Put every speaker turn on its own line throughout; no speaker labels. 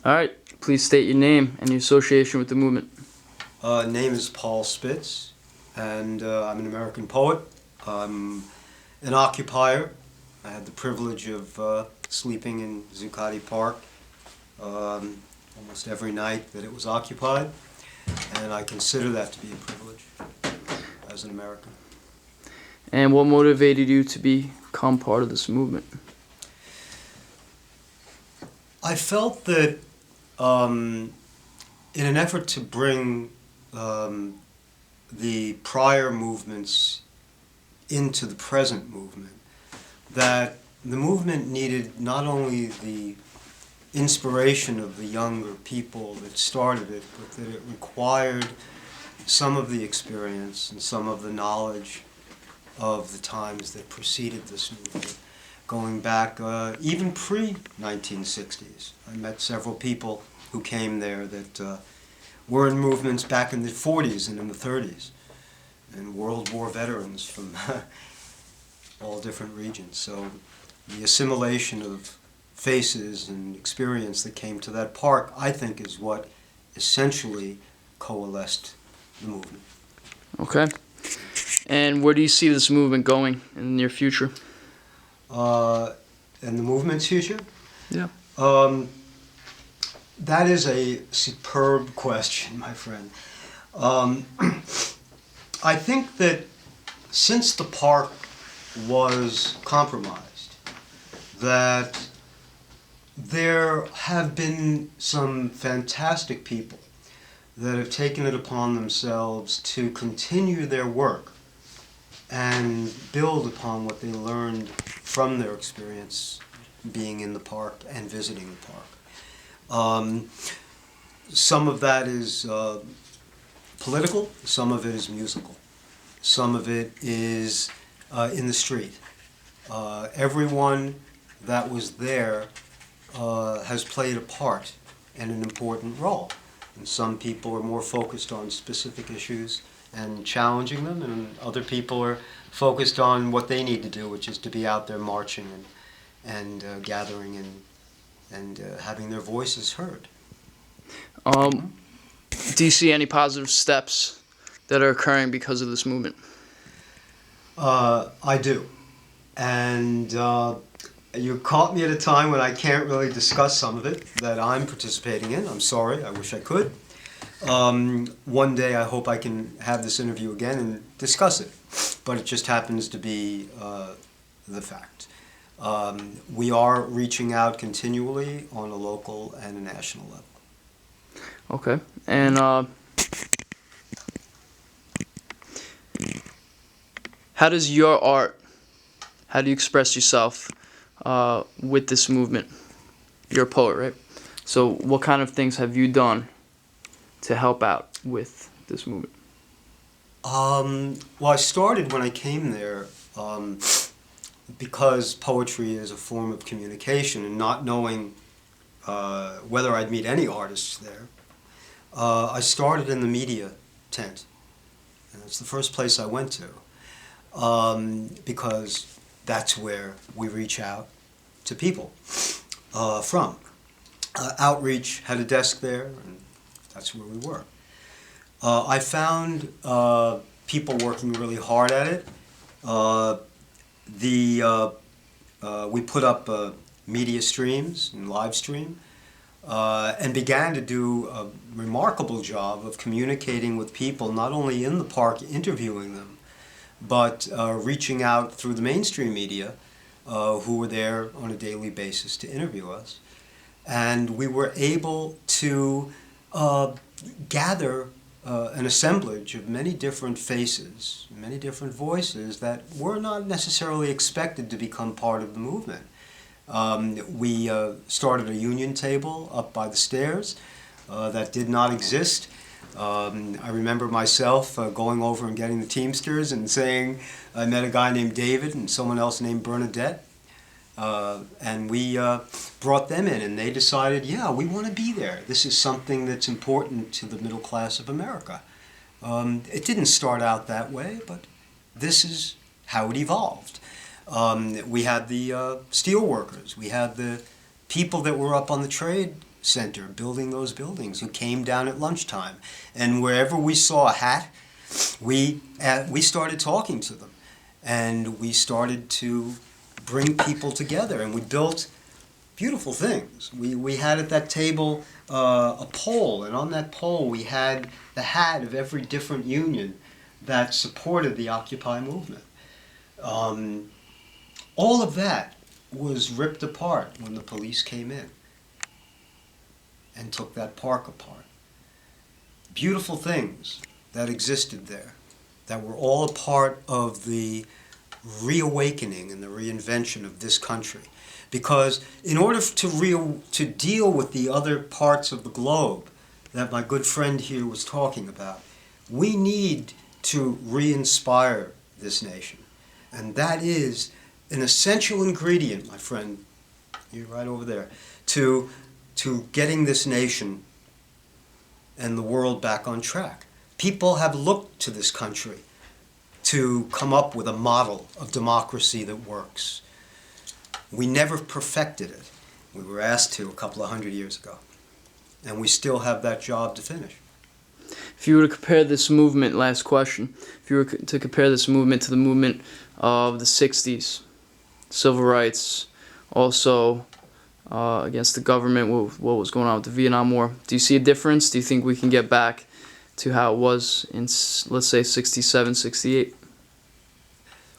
All right. Please state your name and your association with the movement.
Name is Paul Spitz, and I'm an American poet. I'm an occupier. I had the privilege of sleeping in Zuccotti Park almost every night that it was occupied, and I consider that to be a privilege as an American.
And what motivated you to become part of this movement?
I felt that in an effort to bring the prior movements into the present movement, that the movement needed not only the inspiration of the younger people that started it, but that it required some of the experience and some of the knowledge of the times that preceded this movement, going back even pre-1960s. I met several people who came there that were in movements back in the 40s and in the 30s, and World War veterans from all different regions. So the assimilation of faces and experience that came to that park, I think, is what essentially coalesced the movement.
Okay. And where do you see this movement going in the near future?
And the movement's future?
Yeah.
That is a superb question, my friend. I think that since the park was compromised, that there have been some fantastic people that have taken it upon themselves to continue their work and build upon what they learned from their experience being in the park and visiting the park. Some of that is political, some of it is musical, some of it is in the street. Everyone that was there has played a part and an important role. And some people are more focused on specific issues and challenging them, and other people are focused on what they need to do, which is to be out there marching and gathering and having their voices heard.
Do you see any positive steps that are occurring because of this movement?
I do. And you caught me at a time when I can't really discuss some of it that I'm participating in. I'm sorry, I wish I could. One day I hope I can have this interview again and discuss it, but it just happens to be the fact. We are reaching out continually on a local and a national level.
Okay. And how does your art, how do you express yourself with this movement? You're a poet, right? So what kind of things have you done to help out with this movement?
Well, I started when I came there because poetry is a form of communication, and not knowing whether I'd meet any artists there, I started in the media tent. And it's the first place I went to because that's where we reach out to people from. Outreach had a desk there, and that's where we were. I found people working really hard at it. We put up media streams and live stream and began to do a remarkable job of communicating with people, not only in the park, interviewing them, but reaching out through the mainstream media who were there on a daily basis to interview us. And we were able to gather an assemblage of many different faces, many different voices that were not necessarily expected to become part of the movement. We started a union table up by the stairs that did not exist. I remember myself going over and getting the Teamsters and saying I met a guy named David and someone else named Bernadette. And we brought them in, and they decided, yeah, we want to be there. This is something that's important to the middle class of America. It didn't start out that way, but this is how it evolved. We had the steel workers. We had the people that were up on the trade center building those buildings who came down at lunchtime. And wherever we saw a hat, we started talking to them. And we started to bring people together. And we built beautiful things. We had at that table a pole, and on that pole we had the hat of every different union that supported the Occupy movement. All of that was ripped apart when the police came in and took that park apart. Beautiful things that existed there that were all a part of the reawakening and the reinvention of this country. Because in order to deal with the other parts of the globe that my good friend here was talking about, we need to re-inspire this nation. And that is an essential ingredient, my friend, you're right over there, to getting this nation and the world back on track. People have looked to this country to come up with a model of democracy that works. We never perfected it. We were asked to a couple of 100 years ago. And we still have that job to finish.
If you were to compare this movement, last question, if you were to compare this movement to the movement of the 60s, civil rights, also against the government, what was going on with the Vietnam War, do you see a difference? Do you think we can get back to how it was in, let's say, 67, 68?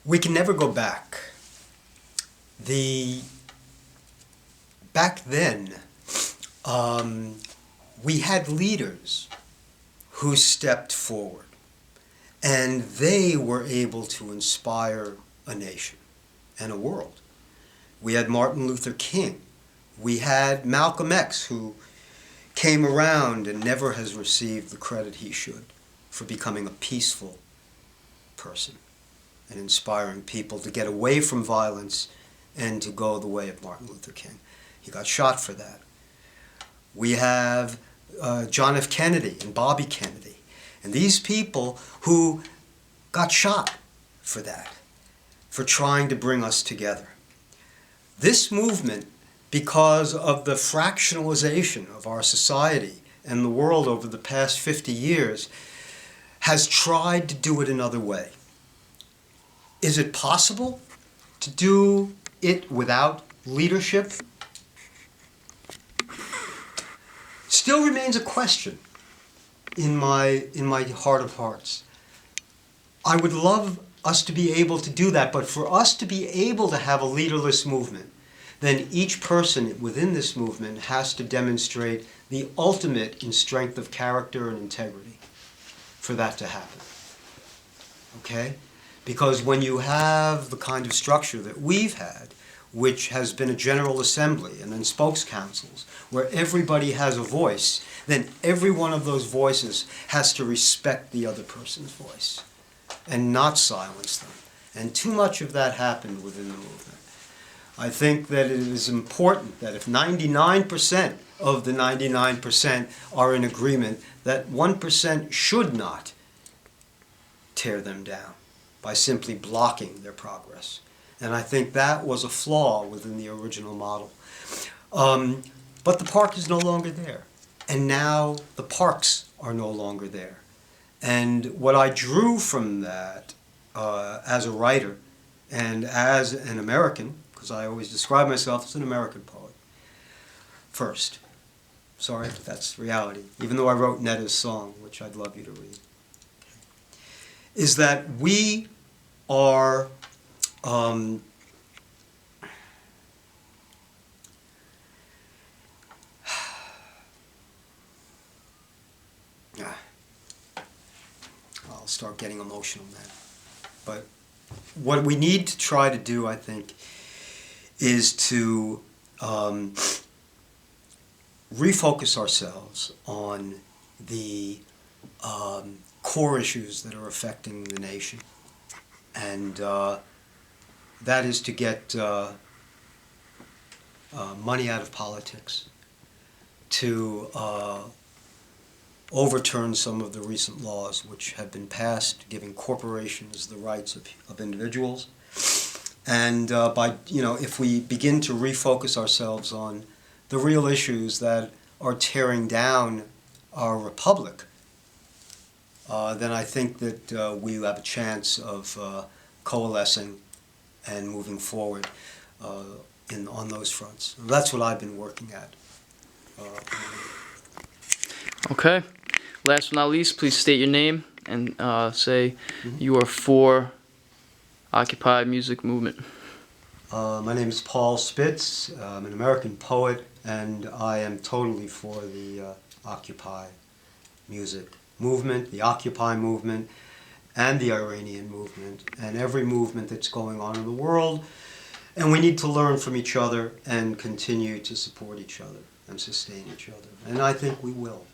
We can never go back. Back then, we had leaders who stepped forward, and they were able to inspire a nation and a world. We had Martin Luther King. We had Malcolm X, who came around and never has received the credit he should for becoming a peaceful person and inspiring people to get away from violence and to go the way of Martin Luther King. He got shot for that. We have John F. Kennedy and Bobby Kennedy, and these people who got shot for that, for trying to bring us together. This movement, because of the fractionalization of our society and the world over the past 50 years, has tried to do it another way. Is it possible to do it without leadership? Still remains a question in my heart of hearts. I would love us to be able to do that, but for us to be able to have a leaderless movement, then each person within this movement has to demonstrate the ultimate in strength of character and integrity for that to happen. Okay? Because when you have the kind of structure that we've had, which has been a general assembly and then spokes councils, where everybody has a voice, then every one of those voices has to respect the other person's voice and not silence them. And too much of that happened within the movement. I think that it is important that if 99% of the 99% are in agreement, that 1% should not tear them down by simply blocking their progress. And I think that was a flaw within the original model. But the park is no longer there. And now the parks are no longer there. And what I drew from that as a writer and as an American, because I always describe myself as an American poet, first. Sorry, but that's reality. Even though I wrote Netta's song, which I'd love you to read, is that we are I'll start getting emotional now. But what we need to try to do, I think, is to refocus ourselves on the core issues that are affecting the nation. And that is to get money out of politics, to overturn some of the recent laws which have been passed giving corporations the rights of individuals. And if we begin to refocus ourselves on the real issues that are tearing down our republic, then I think that we have a chance of coalescing and moving forward on those fronts. That's what I've been working at.
Okay. Last but not least, please state your name and say you are for Occupy music movement.
My name is Paul Spitz. I'm an American poet, and I am totally for the Occupy music movement, the Occupy movement, and the Iranian movement, and every movement that's going on in the world. And we need to learn from each other and continue to support each other and sustain each other. And I think we will.